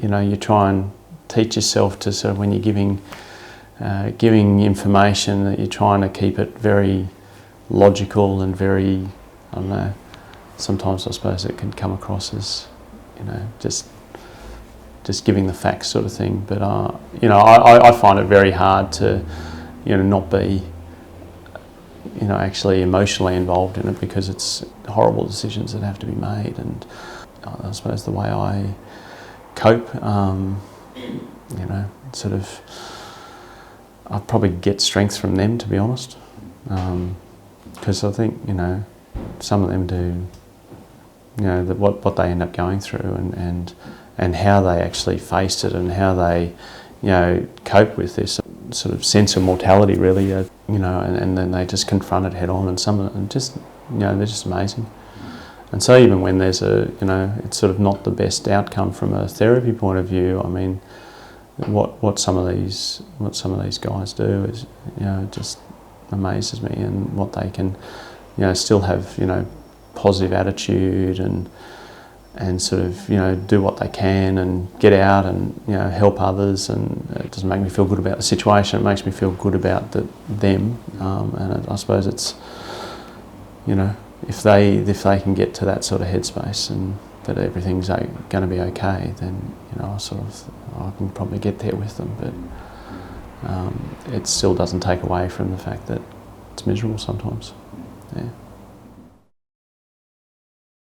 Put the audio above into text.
you try and teach yourself to sort of, when you're giving information, that you're trying to keep it very logical and very, I don't know, sometimes I suppose it can come across as, just giving the facts sort of thing. But, I find it very hard to, not be, actually emotionally involved in it, because it's horrible decisions that have to be made. And I suppose the way I cope, sort of, I probably get strength from them, to be honest. Because I think, some of them do, what they end up going through, and how they actually faced it, and how they, cope with this sort of sense of mortality, really, and then they just confront it head on, and some of them just, they're just amazing. And so even when there's it's sort of not the best outcome from a therapy point of view, I mean, what some of these guys do is, just amazes me, and what they can, still have, positive attitude, and sort of, do what they can, and get out and, help others. And it doesn't make me feel good about the situation, it makes me feel good about them. And I suppose it's, if they can get to that sort of headspace, and that everything's going to be okay, then, I can probably get there with them. But it still doesn't take away from the fact that it's miserable sometimes. Yeah.